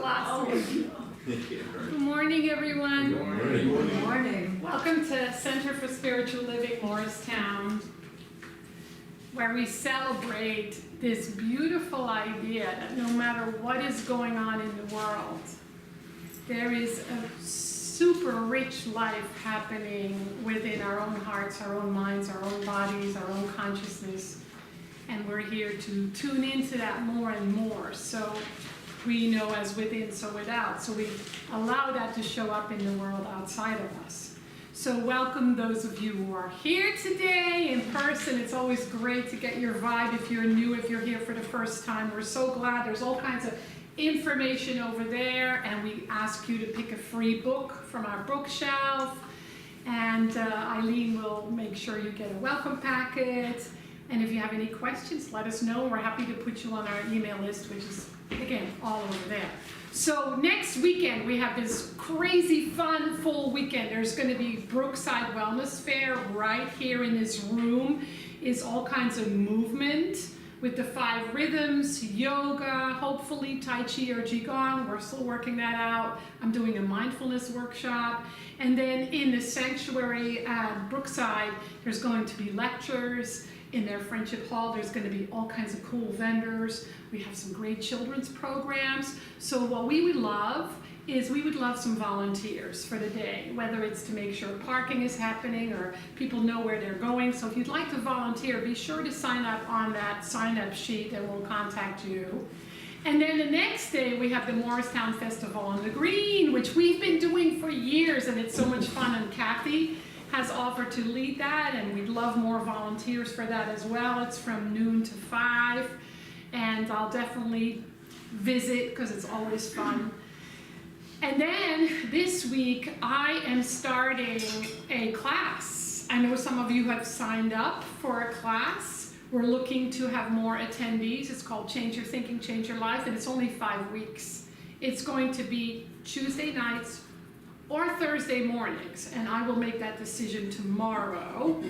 last week. Good morning, everyone. Good morning. Good morning. Welcome to Center for Spiritual Living Morristown, where we celebrate this beautiful idea that no matter what is going on in the world, there is a super rich life happening within our own hearts, our own minds, our own bodies, our own consciousness. And we're here to tune into that more and more. So we know as within, so without. So we allow that to show up in the world outside of us. So welcome those of you who are here today in person. It's always great to get your vibe if you're new, if you're here for the first time. We're so glad. There's all kinds of information over there, and we ask you to pick a free book from our bookshelf. And Eileen will make sure you get a welcome packet. And if you have any questions, let us know. We're happy to put you on our email list, which is, again, all over there. So next weekend, we have this crazy, fun, full weekend. There's going to be Brookside Wellness Fair right here in this room. Is all kinds of movement with the 5 rhythms, yoga, hopefully Tai Chi or Qigong. We're still working that out. I'm doing a mindfulness workshop. And then in the sanctuary at Brookside, there's going to be lectures. In their Friendship Hall, there's going to be all kinds of cool vendors. We have some great children's programs. So what we would love is we would love some volunteers for the day, whether it's to make sure parking is happening or people know where they're going. So if you'd like to volunteer, be sure to sign up on that sign-up sheet and we'll contact you. And then the next day, we have the Morristown Festival on the Green, which we've been doing for years, and it's so much fun. And Kathy has offered to lead that, and we'd love more volunteers for that as well. It's from noon to 5, and I'll definitely visit because it's always fun. And then this week, I am starting a class. I know some of you have signed up for a class. We're looking to have more attendees. It's called Change Your Thinking, Change Your Life, and it's only 5 weeks. It's going to be Tuesday nights or Thursday mornings, and I will make that decision tomorrow.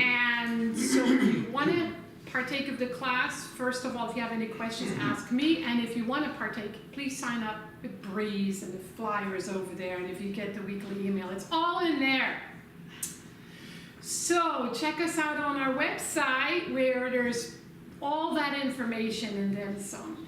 And so if you want to partake of the class, first of all, if you have any questions, ask me, and if you want to partake, please sign up with Breeze, and the flyer is over there, and if you get the weekly email, it's all in there. So check us out on our website where there's all that information and then some.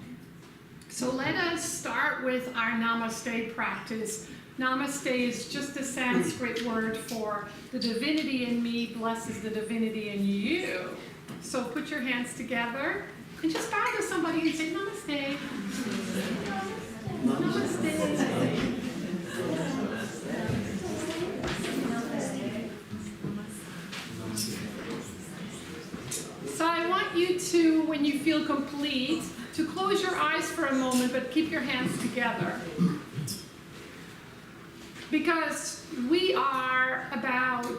So let us start with our Namaste practice. Namaste is just a Sanskrit word for the divinity in me blesses the divinity in you. So put your hands together and just bow to somebody and say Namaste. Namaste. So I want you to, when you feel complete, to close your eyes for a moment, but keep your hands together. Because we are about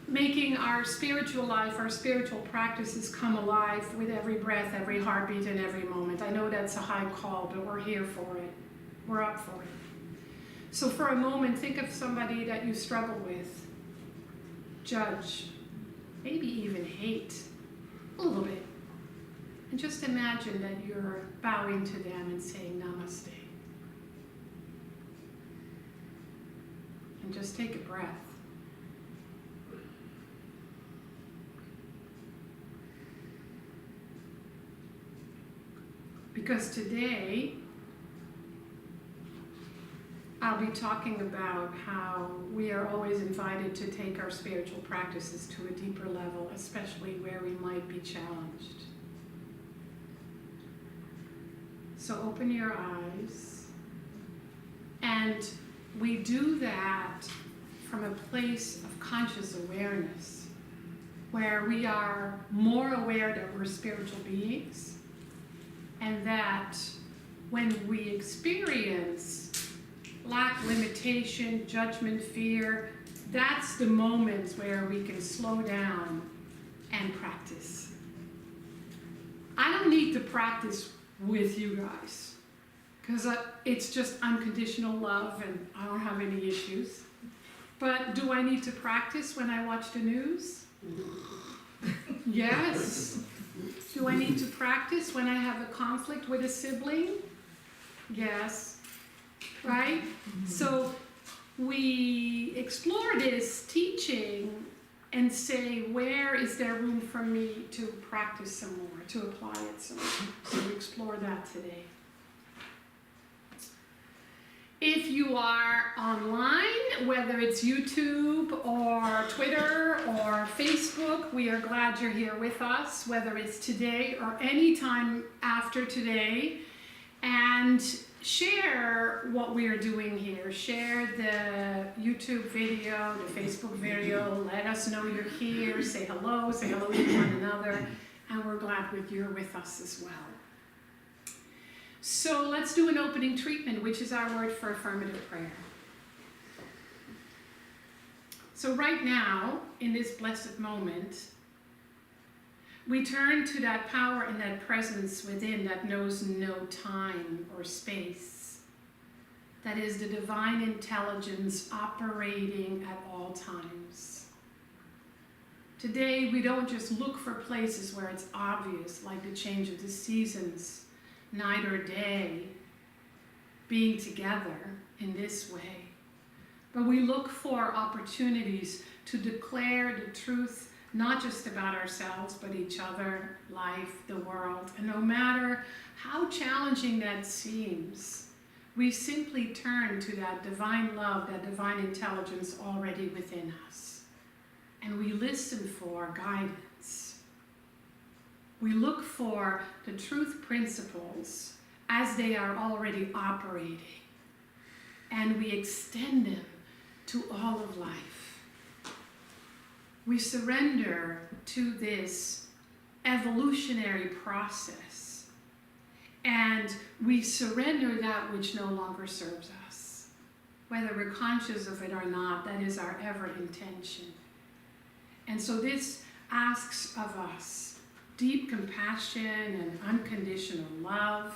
making our spiritual life, our spiritual practices come alive with every breath, every heartbeat, and every moment. I know that's a high call, but we're here for it. We're up for it. So for a moment, think of somebody that you struggle with, judge, maybe even hate a little bit. And just imagine that you're bowing to them and saying Namaste. And just take a breath. Because today, I'll be talking about how we are always invited to take our spiritual practices to a deeper level, especially where we might be challenged. So open your eyes, and we do that from a place of conscious awareness, where we are more aware that we're spiritual beings, and that when we experience lack, limitation, judgment, fear, that's the moments where we can slow down and practice. I don't need to practice with you guys, because it's just unconditional love and I don't have any issues. But do I need to practice when I watch the news? Yes. Do I need to practice when I have a conflict with a sibling? Yes. Right? So we explore this teaching and say, where is there room for me to practice some more, to apply it some more? So we explore that today. If you are online, whether it's YouTube or Twitter or Facebook, we are glad you're here with us, whether it's today or any time after today. And share what we are doing here. Share the YouTube video, the Facebook video. Let us know you're here. Say hello to one another. And we're glad you're with us as well. So let's do an opening treatment, which is our word for affirmative prayer. So right now, in this blessed moment, we turn to that power and that presence within that knows no time or space. That is the divine intelligence operating at all times. Today, we don't just look for places where it's obvious, like the change of the seasons, night or day, being together in this way. But we look for opportunities to declare the truth, not just about ourselves, but each other, life, the world. And no matter how challenging that seems, we simply turn to that divine love, that divine intelligence already within us. And we listen for guidance. We look for the truth principles as they are already operating. And we extend them to all of life. We surrender to this evolutionary process, and we surrender that which no longer serves us. Whether we're conscious of it or not, that is our ever intention. And so this asks of us deep compassion and unconditional love,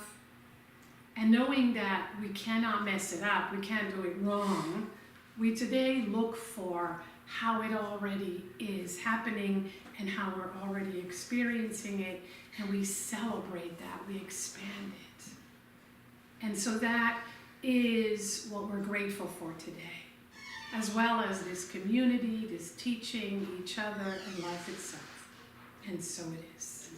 and knowing that we cannot mess it up, we can't do it wrong, we today look for how it already is happening and how we're already experiencing it, and we celebrate that, we expand it. And so that is what we're grateful for today, as well as this community, this teaching, each other, and life itself. And so it is.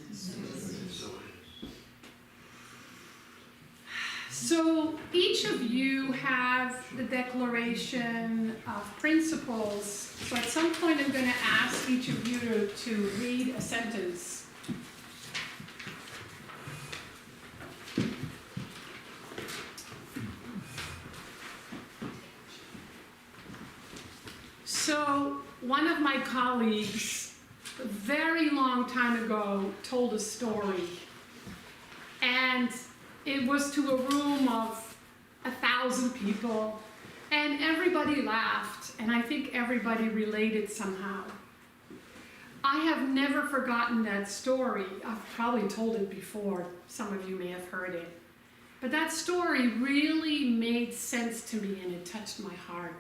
So each of you have the declaration of principles. So at some point I'm going to ask each of you to read a sentence. So one of my colleagues, a very long time ago, told a story, and it was to a room of 1,000 people, and everybody laughed, and I think everybody related somehow. I have never forgotten that story. I've probably told it before. Some of you may have heard it. But that story really made sense to me, and it touched my heart.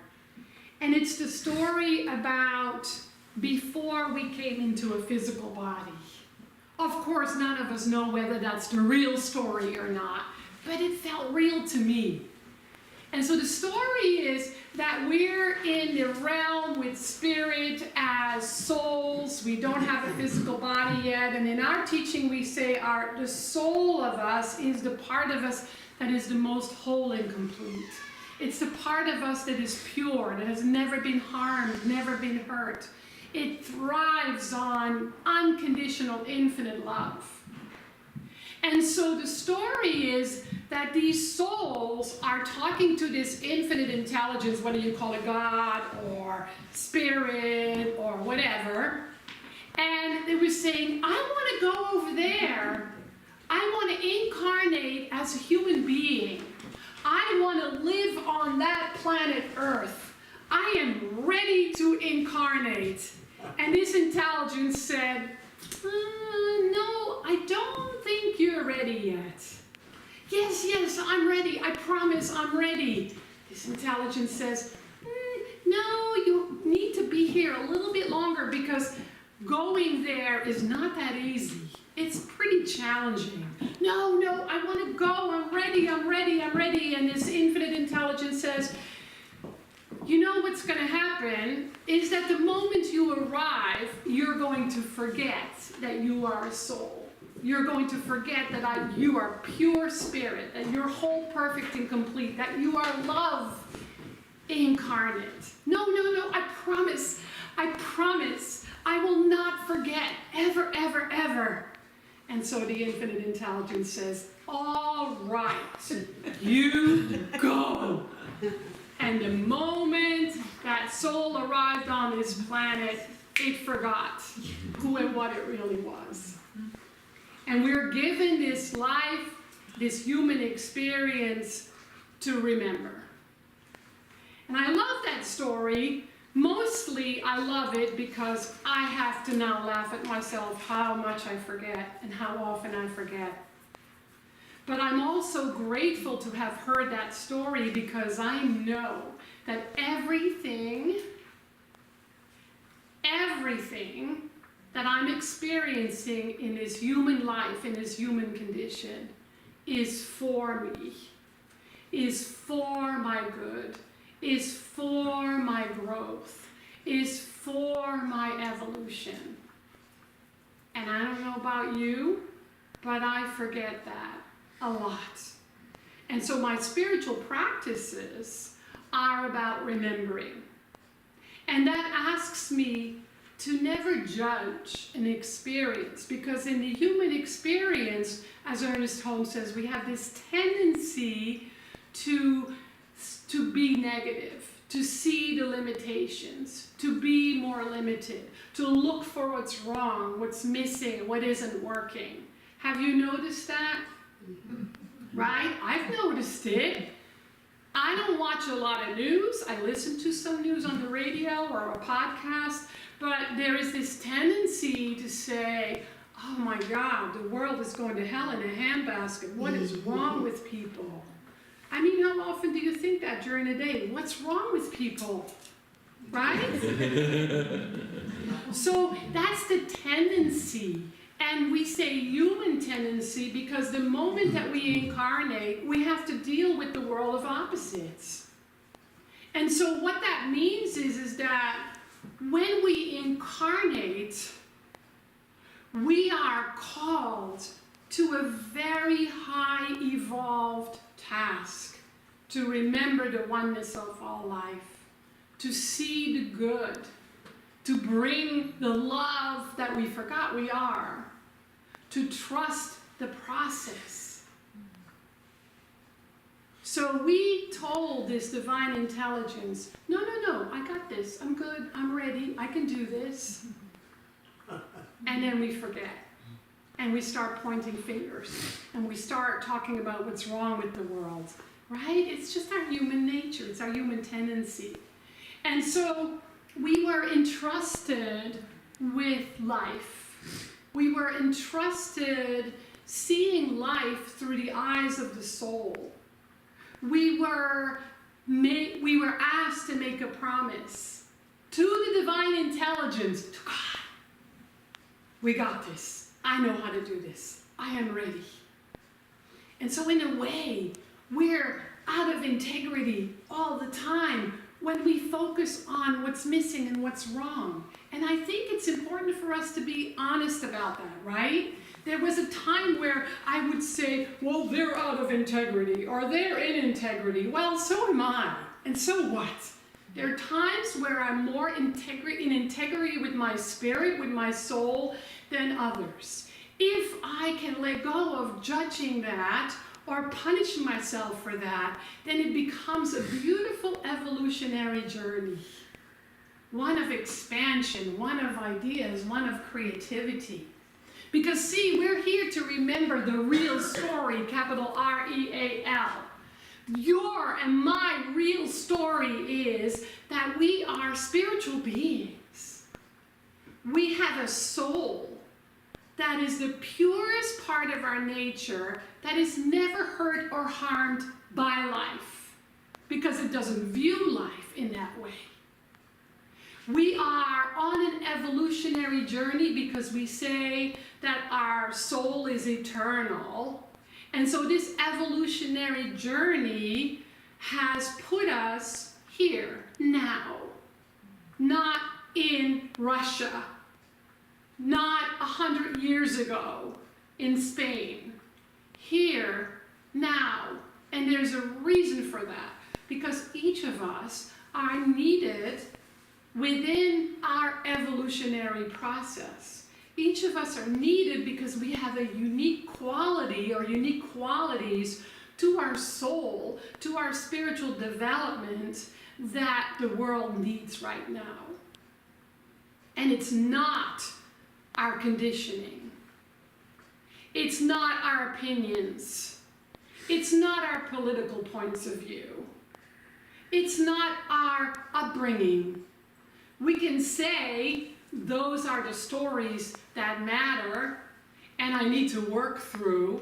And it's the story about before we came into a physical body. Of course, none of us know whether that's the real story or not, but it felt real to me. And so the story is that we're in the realm with spirit as souls. We don't have a physical body yet, and in our teaching we say the soul of us is the part of us that is the most whole and complete. It's the part of us that is pure, that has never been harmed, never been hurt. It thrives on unconditional, infinite love. And so the story is that these souls are talking to this infinite intelligence, whether you call it God or spirit or whatever, and they were saying, I want to go over there. I want to incarnate as a human being. I want to live on that planet Earth. I am ready to incarnate. And this intelligence said, no, I don't think you're ready yet. Yes, I'm ready. I promise I'm ready. This intelligence says, no, you need to be here a little bit longer because going there is not that easy. It's pretty challenging. No, I want to go. I'm ready. to forget that you are a soul. You're going to forget that you are pure spirit, that you're whole, perfect, and complete, that you are love incarnate. No, I promise, I will not forget, ever, ever, ever. And so the infinite intelligence says, all right, you go. And the moment that soul arrived on this planet, it forgot who and what it really was. And we're given this life, this human experience to remember. And I love that story. Mostly I love it because I have to now laugh at myself how much I forget and how often I forget. But I'm also grateful to have heard that story because I know that everything that I'm experiencing in this human life, in this human condition, is for me, is for my good, is for my growth, is for my evolution. And I don't know about you, but I forget that a lot. And so my spiritual practices are about remembering. And that asks me to never judge an experience, because in the human experience, as Ernest Holmes says, we have this tendency to be negative, to see the limitations, to be more limited, to look for what's wrong, what's missing, what isn't working. Have you noticed that? Right? I've noticed it. I don't watch a lot of news. I listen to some news on the radio or a podcast, but there is this tendency to say, oh my God, the world is going to hell in a handbasket. What is wrong with people? I mean, how often do you think that during the day? What's wrong with people? Right? So that's the tendency. And we say human tendency because the moment that we incarnate, we have to deal with the world of opposites. And so what that means is that when we incarnate, we are called to a very high evolved task, to remember the oneness of all life, to see the good, to bring the love that we forgot we are, to trust the process. So we told this divine intelligence, no, I got this, I'm good, I'm ready, I can do this. And then we forget. And we start pointing fingers. And we start talking about what's wrong with the world. Right? It's just our human nature. It's our human tendency. And so we were entrusted with life. We were entrusted seeing life through the eyes of the soul. We were asked to make a promise to the divine intelligence, to God. We got this. I know how to do this. I am ready. And so in a way, we're out of integrity all the time when we focus on what's missing and what's wrong. And I think it's important for us to be honest about that, right? There was a time where I would say, well, they're out of integrity, or they're in integrity. Well, so am I. And so what? There are times where I'm more in integrity with my spirit, with my soul, than others. If I can let go of judging that or punishing myself for that, then it becomes a beautiful evolutionary journey. One of expansion, one of ideas, one of creativity. Because see, we're here to remember the real story, capital R-E-A-L. Your and my real story is that we are spiritual beings. We have a soul that is the purest part of our nature that is never hurt or harmed by life because it doesn't view life in that way. We are on an evolutionary journey because we say that our soul is eternal. And so this evolutionary journey has put us here, now, not in Russia, not 100 years ago in Spain. Here, now. And there's a reason for that, because each of us are needed within our evolutionary process. Each of us are needed because we have a unique quality or unique qualities to our soul, to our spiritual development that the world needs right now. And it's not our conditioning. It's not our opinions. It's not our political points of view. It's not our upbringing. We can say those are the stories that matter and I need to work through,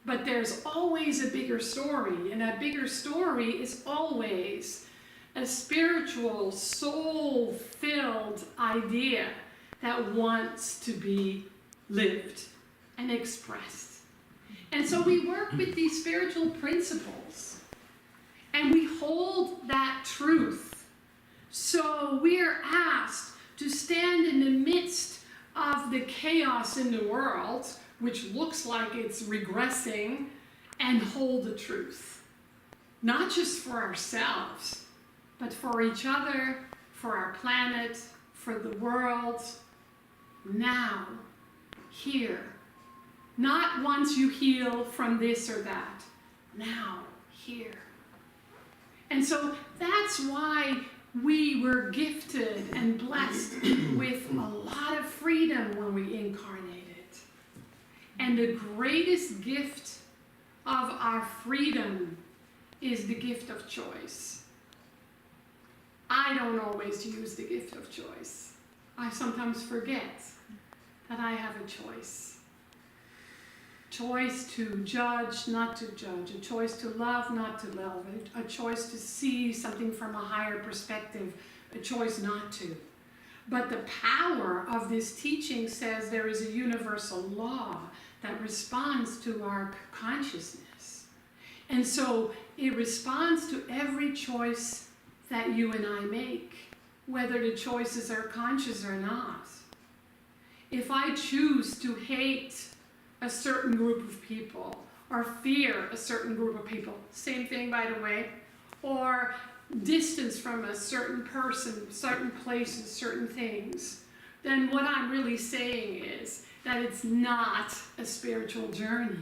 but there's always a bigger story, and that bigger story is always a spiritual, soul-filled idea that wants to be lived and expressed. And so we work with these spiritual principles, and we hold that truth. So we're asked to stand in the midst of the chaos in the world, which looks like it's regressing, and hold the truth. Not just for ourselves, but for each other, for our planet, for the world, now, here. Not once you heal from this or that. Now, here. And so that's why we were gifted and blessed with a lot of freedom when we incarnated. And the greatest gift of our freedom is the gift of choice. I don't always use the gift of choice. I sometimes forget that I have a choice. Choice to judge, not to judge. A choice to love, not to love. A choice to see something from a higher perspective. A choice not to. But the power of this teaching says there is a universal law that responds to our consciousness. And so it responds to every choice that you and I make, whether the choices are conscious or not. If I choose to hate a certain group of people, or fear a certain group of people, same thing by the way, or distance from a certain person, certain places, certain things, then what I'm really saying is that it's not a spiritual journey.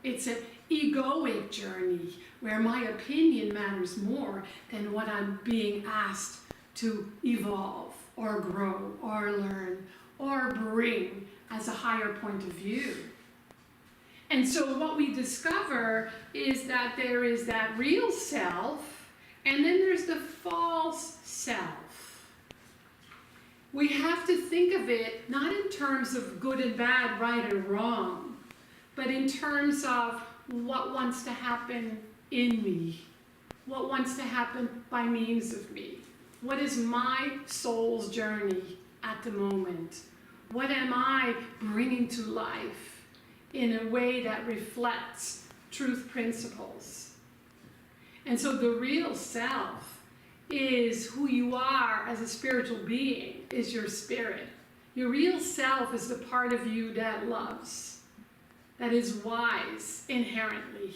It's an egoic journey where my opinion matters more than what I'm being asked to evolve or grow or learn or bring as a higher point of view. And so what we discover is that there is that real self, and then there's the false self. We have to think of it not in terms of good and bad, right or wrong, but in terms of what wants to happen in me, what wants to happen by means of me. What is my soul's journey at the moment? What am I bringing to life in a way that reflects truth principles? And so the real self is who you are as a spiritual being, is your spirit. Your real self is the part of you that loves, that is wise inherently,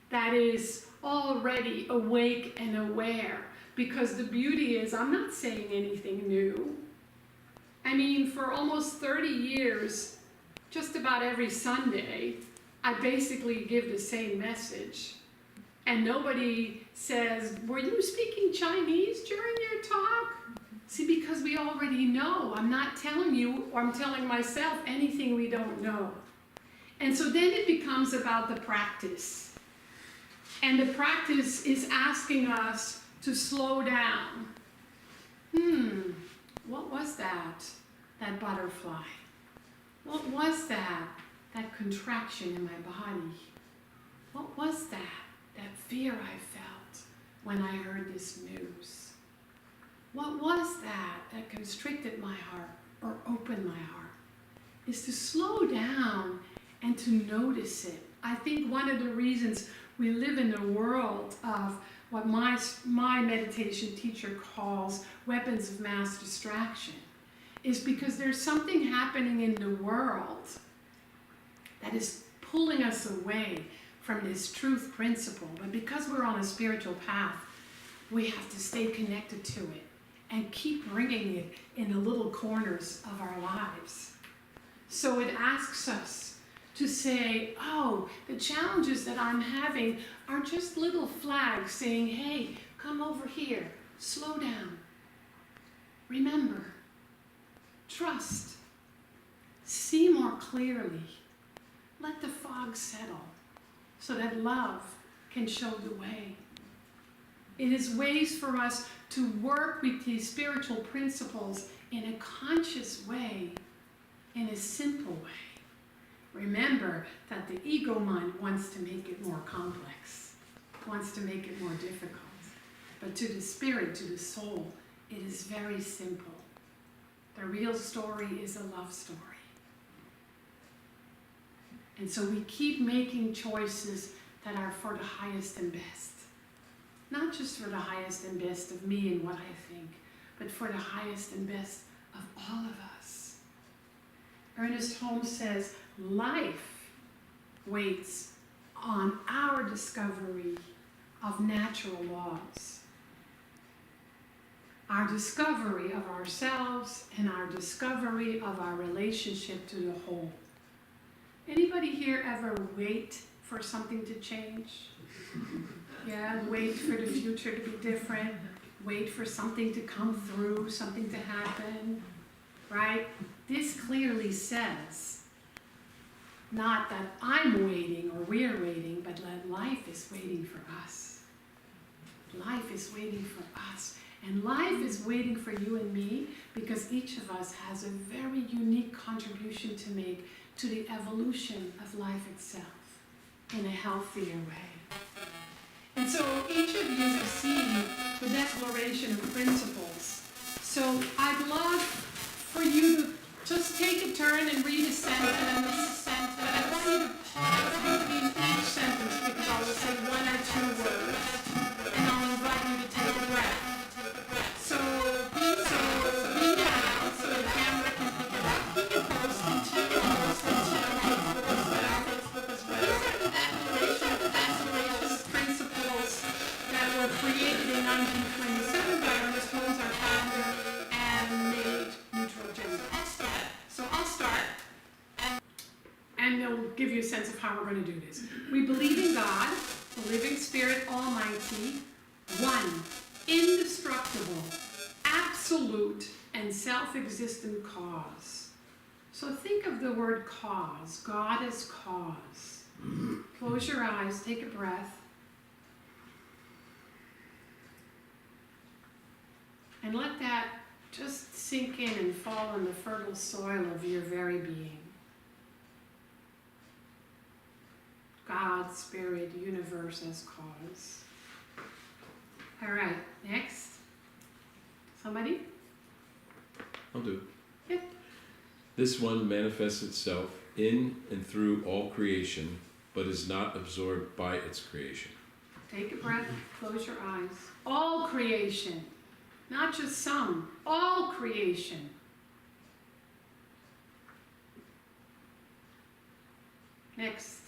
that is already awake and aware. Because the beauty is, I'm not saying anything new. I mean, for almost 30 years, just about every Sunday, I basically give the same message. And nobody says, were you speaking Chinese during your talk? See, because we already know. I'm not telling you, or I'm telling myself, anything we don't know. And so then it becomes about the practice. And the practice is asking us to slow down. What was that? That butterfly? What was that? That contraction in my body? What was that? That fear I felt when I heard this news? What was that that constricted my heart or opened my heart? Is to slow down and to notice it. I think one of the reasons we live in a world of what my meditation teacher calls weapons of mass distraction is because there's something happening in the world that is pulling us away from this truth principle. But because we're on a spiritual path, we have to stay connected to it and keep bringing it in the little corners of our lives. So it asks us to say, oh, the challenges that I'm having are just little flags saying, hey, come over here, slow down, remember, trust, see more clearly, let the fog settle so that love can show the way. It is ways for us to work with these spiritual principles in a conscious way, in a simple way. Remember that the ego mind wants to make it more complex, wants to make it more difficult. But to the spirit, to the soul, it is very simple. The real story is a love story. And so we keep making choices that are for the highest and best. Not just for the highest and best of me and what I think, but for the highest and best of all of us. Ernest Holmes says, life waits on our discovery of natural laws. Our discovery of ourselves and our discovery of our relationship to the whole. Anybody here ever wait for something to change? Yeah, wait for the future to be different. Wait for something to come through, something to happen, right? This clearly says, not that I'm waiting or we're waiting, but that life is waiting for us. Life is waiting for us. And life is waiting for you and me because each of us has a very unique contribution to make to the evolution of life itself in a healthier way. And so each of you have seen the declaration of principles. So I'd love for you to just take a turn and read a sentence. But I want you to pause between each sentence because I will say one or two words. And I'll invite you to take a breath. So read it out so the camera can pick it up. You can post it to Facebook as well. These are the declaration of principles that were created in 1927 by Ernest Holmes, our founder, and made neutral gender. So I'll start, and they'll give you a sense of how we're going to do this. We believe in God, the living Spirit Almighty, one, indestructible, absolute, and self-existent cause. So think of the word cause, God as cause. Close your eyes, take a breath. And let that just sink in and fall on the fertile soil of your very being. God, Spirit, universe as cause. All right, next. Somebody? I'll do. Yeah. This one manifests itself in and through all creation, but is not absorbed by its creation. Take a breath, close your eyes. All creation, not just some, all creation. Next.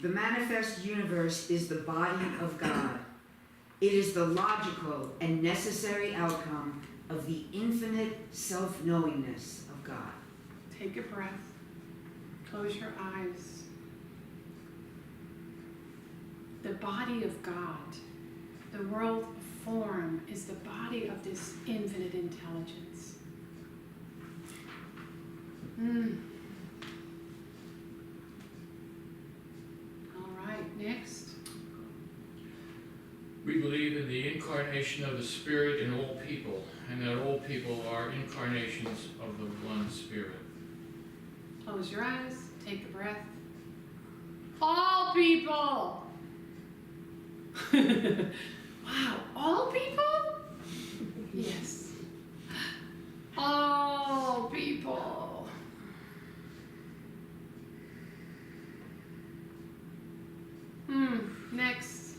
The manifest universe is the body of God. It is the logical and necessary outcome of the infinite self-knowingness of God. Take a breath. Close your eyes. The body of God, the world of form, is the body of this infinite intelligence. All right, next. We believe in the incarnation of the Spirit in all people, and that all people are incarnations of the one Spirit. Close your eyes, take a breath. All people! Wow, all people? Yes. All people. Next.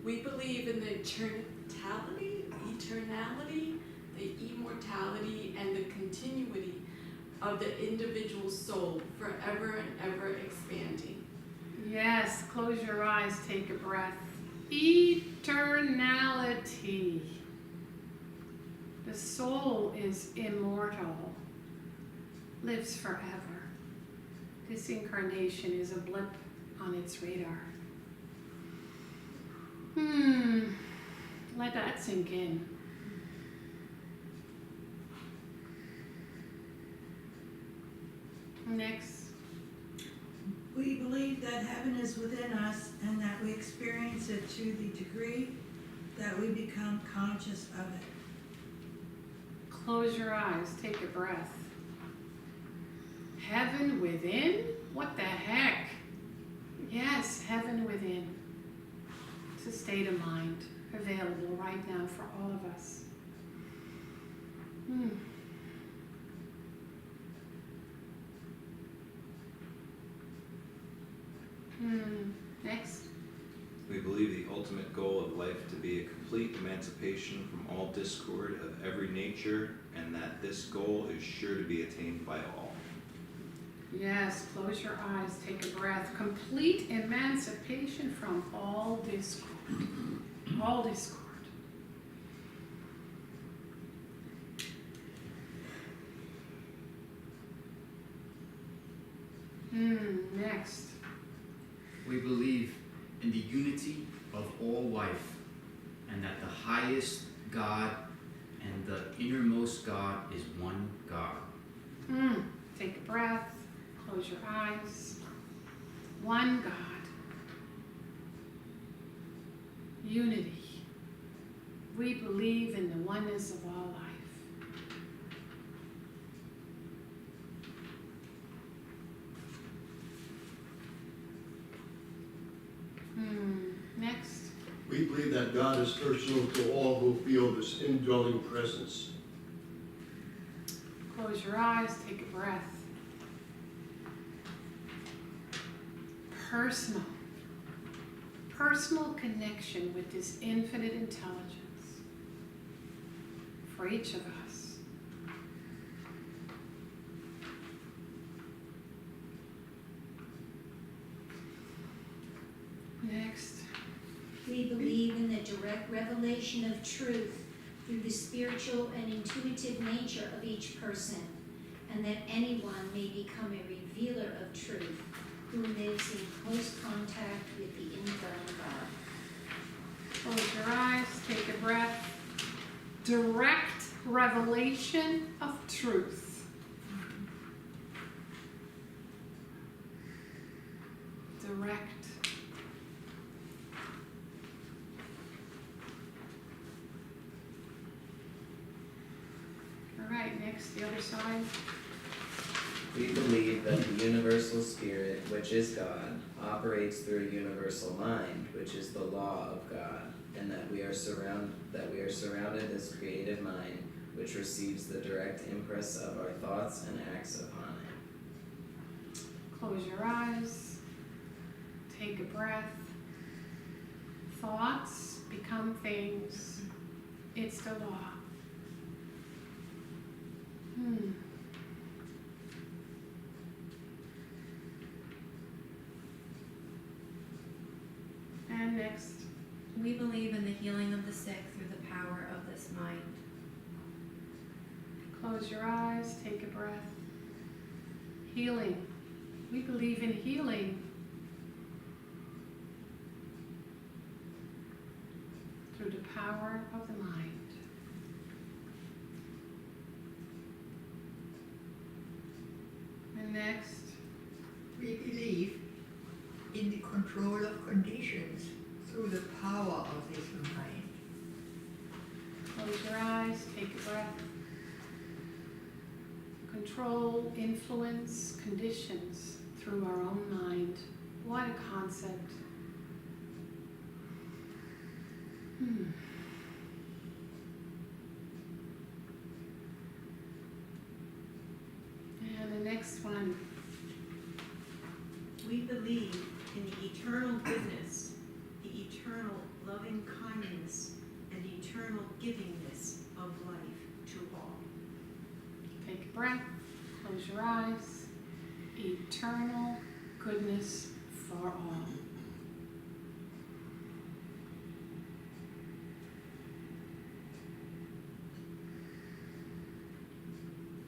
We believe in the eternality eternality, the immortality, and the continuity of the individual soul, forever and ever expanding. Yes, close your eyes, take a breath. Eternality. The soul is immortal, lives forever. This incarnation is a blip on its radar. Let that sink in. Next. We believe that heaven is within us and that we experience it to the degree that we become conscious of it. Close your eyes, take a breath. Heaven within? What the heck? Yes, heaven within. It's a state of mind available right now for all of us. Next. We believe the ultimate goal of life to be a complete emancipation from all discord of every nature, and that this goal is sure to be attained by all. Yes, close your eyes, take a breath. Complete emancipation from all discord. All discord. Next. We believe in the unity of all life, and that the highest God and the innermost God is one God. Take a breath, close your eyes. One God. Unity. We believe in the oneness of all life. Next. We believe that God is personal to all who feel this indwelling presence. Close your eyes, take a breath. Personal connection with this infinite intelligence for each of us. Next. We believe in the direct revelation of truth through the spiritual and intuitive nature of each person, and that anyone may become a revealer of truth who lives in close contact with the indwelling God. Close your eyes, take a breath. Direct revelation of truth. Direct. All right, next, the other side. We believe that the universal spirit, which is God, operates through a universal mind, which is the law of God, and that we are surrounded as creative mind, which receives the direct impress of our thoughts and acts upon it. Close your eyes. Take a breath. Thoughts become things. It's the law. And next. We believe in the healing of the sick through the power of this mind. Close your eyes, take a breath. Healing. We believe in healing through the power of the mind. And next. We believe in the control of conditions through the power of this mind. Close your eyes, take a breath. Control, influence, conditions through our own mind. What a concept. And the next one. We believe in the eternal goodness, the eternal loving kindness, and and eternal givingness of life to all. Take a breath, close your eyes. Eternal goodness for all.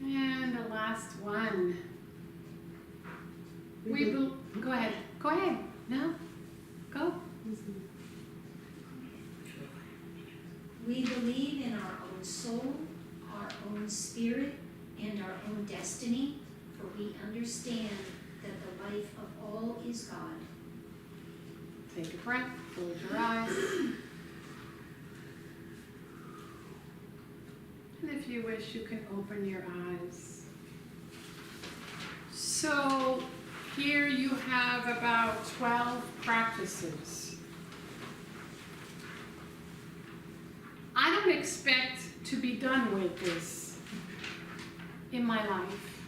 And the last one. Go ahead. Go ahead. No? Go. We believe in our own soul, our own spirit, and our own destiny, for we understand that the life of all is God. Take a breath, close your eyes. And if you wish, you can open your eyes. So here you have about 12 practices. I don't expect to be done with this in my life,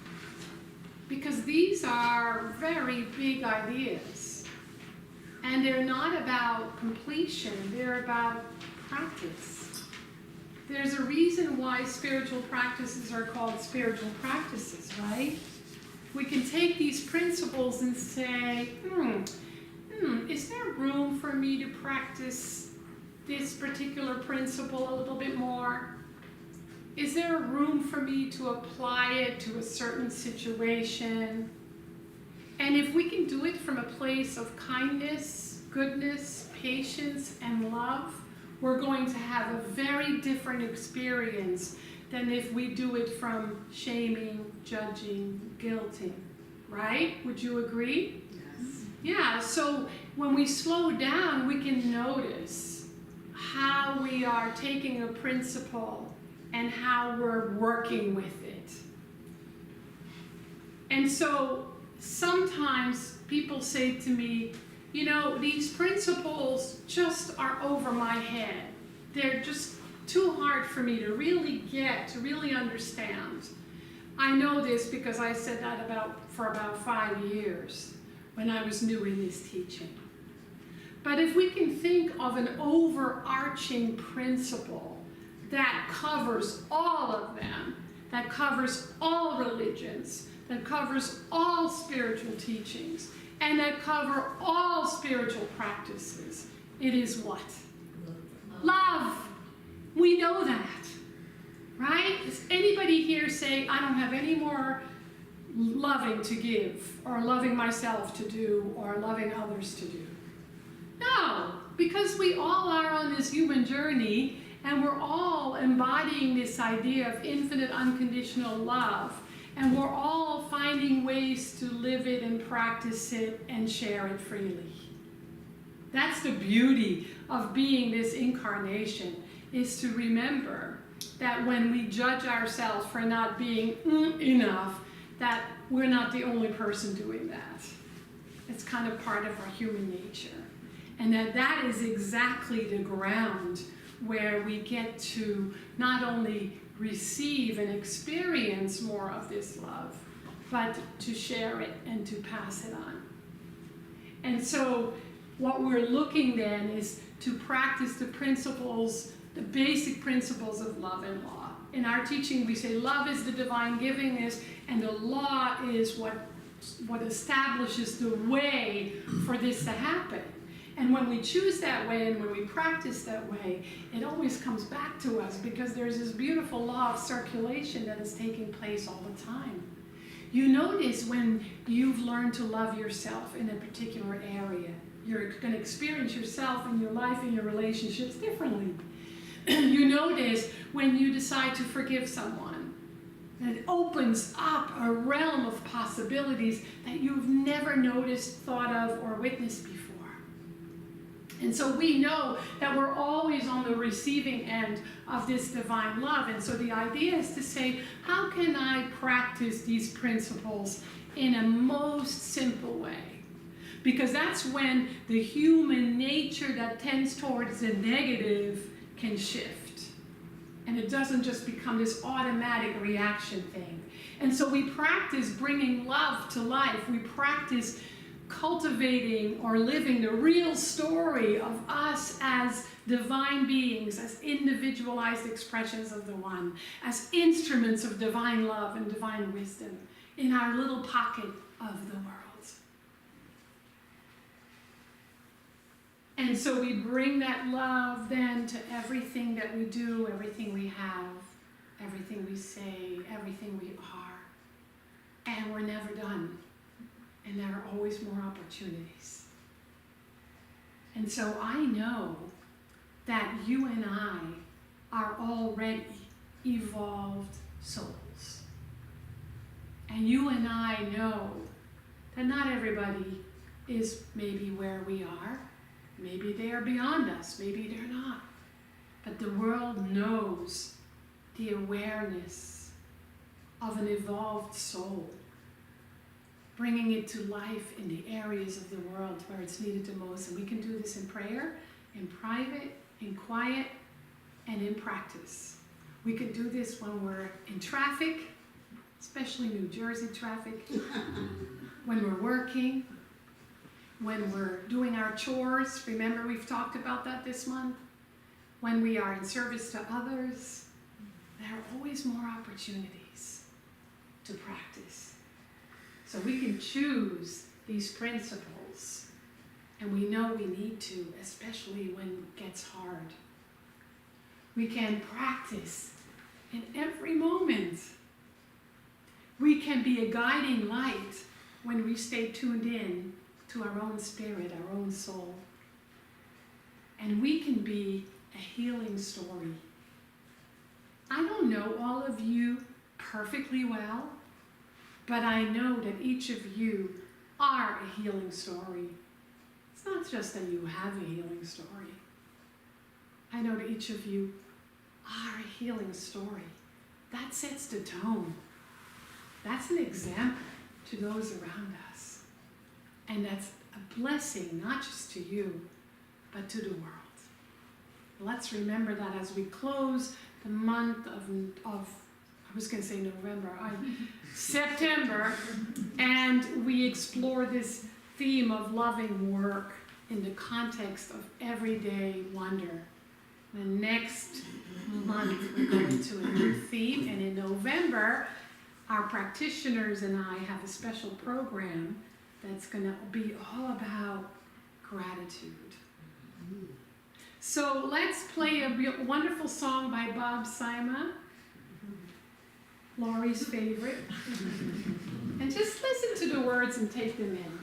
because these are very big ideas. And they're not about completion, they're about practice. There's a reason why spiritual practices are called spiritual practices, right? We can take these principles and say, is there room for me to practice this particular principle a little bit more? Is there a room for me to apply it to a certain situation? And if we can do it from a place of kindness, goodness, patience, and love, we're going to have a very different experience than if we do it from shaming, judging, guilting, right? Would you agree? Yes. Yeah, so when we slow down, we can notice how we are taking a principle and how we're working with it. And so sometimes people say to me, you know, these principles just are over my head. They're just too hard for me to really get, to really understand. I know this because I said that for about 5 years when I was new in this teaching. But if we can think of an overarching principle that covers all of them, that covers all religions, that covers all spiritual teachings, and that cover all spiritual practices, it is what? Love. We know that, right? Does anybody here say, I don't have any more loving to give, or loving myself to do, or loving others to do? No, because we all are on this human journey, and we're all embodying this idea of infinite unconditional love, and we're all finding ways to live it and practice it and share it freely. That's the beauty of being this incarnation, is to remember that when we judge ourselves for not being enough, that we're not the only person doing that. It's kind of part of our human nature. And that is exactly the ground where we get to not only receive and experience more of this love, but to share it and to pass it on. And so what we're looking then is to practice the principles, the basic principles of love and law. In our teaching we say love is the divine givingness, and the law is what establishes the way for this to happen. And when we choose that way and when we practice that way, it always comes back to us, because there's this beautiful law of circulation that is taking place all the time. You notice when you've learned to love yourself in a particular area, you're going to experience yourself and your life and your relationships differently. You notice when you decide to forgive someone, that it opens up a realm of possibilities that you've never noticed, thought of, or witnessed before. And so we know that we're always on the receiving end of this divine love. And so the idea is to say, how can I practice these principles in a most simple way? Because that's when the human nature that tends towards the negative can shift. And it doesn't just become this automatic reaction thing. And so we practice bringing love to life. We practice cultivating or living the real story of us as divine beings, as individualized expressions of the One, as instruments of divine love and divine wisdom in our little pocket of the world. And so we bring that love then to everything that we do, everything we have, everything we say, everything we are. And we're never done. And there are always more opportunities. And so I know that you and I are already evolved souls. And you and I know that not everybody is maybe where we are. Maybe they are beyond us, maybe they're not. But the world knows the awareness of an evolved soul, bringing it to life in the areas of the world where it's needed the most. And we can do this in prayer, in private, in quiet, and in practice. We can do this when we're in traffic, especially New Jersey traffic, when we're working, when we're doing our chores. Remember, we've talked about that this month. When we are in service to others, there are always more opportunities to practice. So we can choose these principles, and we know we need to, especially when it gets hard. We can practice in every moment. We can be a guiding light when we stay tuned in to our own spirit, our own soul. And we can be a healing story. I don't know all of you perfectly well, but I know that each of you are a healing story. It's not just that you have a healing story. I know that each of you are a healing story. That sets the tone. That's an example to those around us. And that's a blessing, not just to you, but to the world. Let's remember that as we close the month of I was going to say November, September, and we explore this theme of loving work in the context of everyday wonder. The next month we're going to a new theme, and in November, our practitioners and I have a special program that's going to be all about gratitude. So let's play a wonderful song by Bob Sima, Laurie's favorite, and just listen to the words and take them in.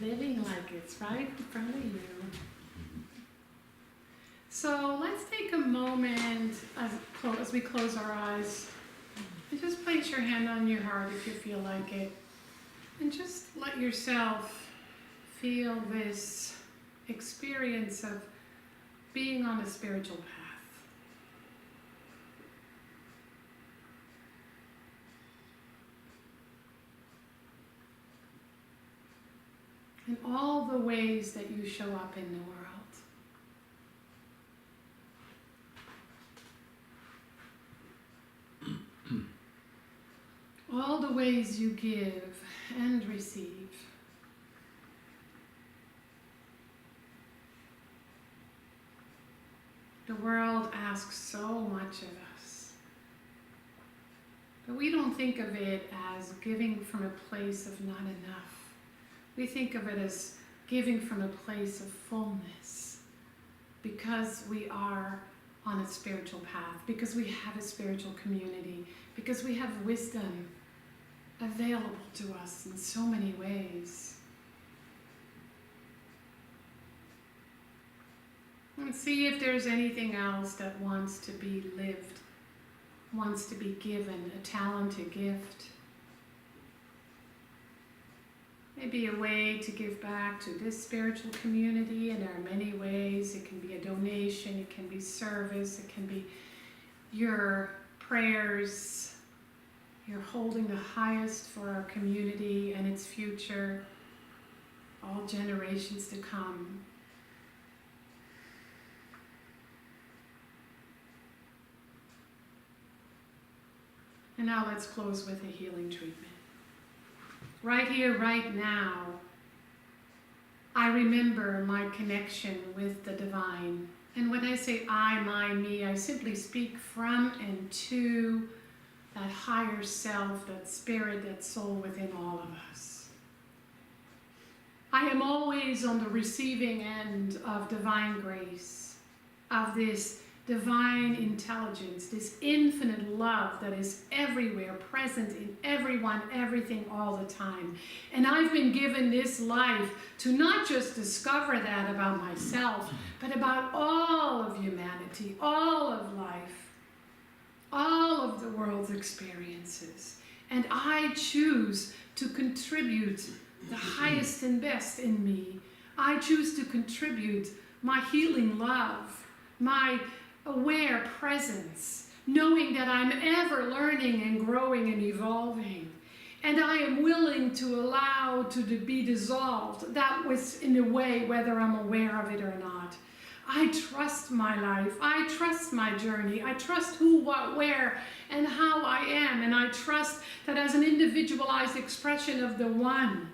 living like it's right in front of you. So let's take a moment as we close our eyes and just place your hand on your heart if you feel like it. And just let yourself feel this experience of being on a spiritual path. And all the ways that you show up in the world. All the ways you give and receive. The world asks so much of us, but we don't think of it as giving from a place of not enough. We think of it as giving from a place of fullness, because we are on a spiritual path, because we have a spiritual community, because we have wisdom available to us in so many ways. And see if there's anything else that wants to be lived, wants to be given, a talent, a gift. Maybe a way to give back to this spiritual community, and there are many ways. It can be a donation, it can be service, it can be your prayers. You're holding the highest for our community and its future, all generations to come. And now let's close with a healing treatment. Right here, right now, I remember my connection with the divine. And when I say I, my, me, I simply speak from and to that higher self, that spirit, that soul within all of us. I am always on the receiving end of divine grace, of this divine intelligence, this infinite love that is everywhere, present in everyone, everything, all the time. And I've been given this life to not just discover that about myself, but about all of humanity, all of life, all of the world's experiences. And I choose to contribute the highest and best in me. I choose to contribute my healing love, my aware presence, knowing that I'm ever learning and growing and evolving. And I am willing to allow to be dissolved. That was in a way, whether I'm aware of it or not. I trust my life. I trust my journey. I trust who, what, where, and how I am. And I trust that as an individualized expression of the one,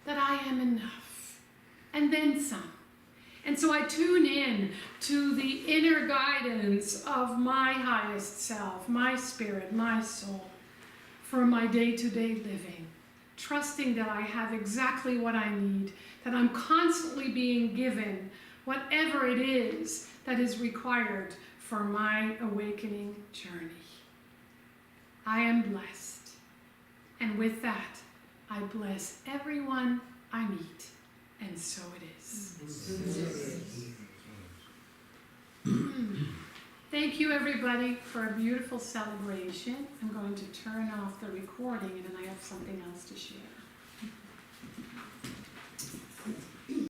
that I am enough. And then some. And so I tune in to the inner guidance of my highest self, my spirit, my soul, for my day-to-day living, trusting that I have exactly what I need, that I'm constantly being given whatever it is that is required for my awakening journey. I am blessed. And with that, I bless everyone I meet. And so it is. Thank you, everybody, for a beautiful celebration. I'm going to turn off the recording, and then I have something else to share.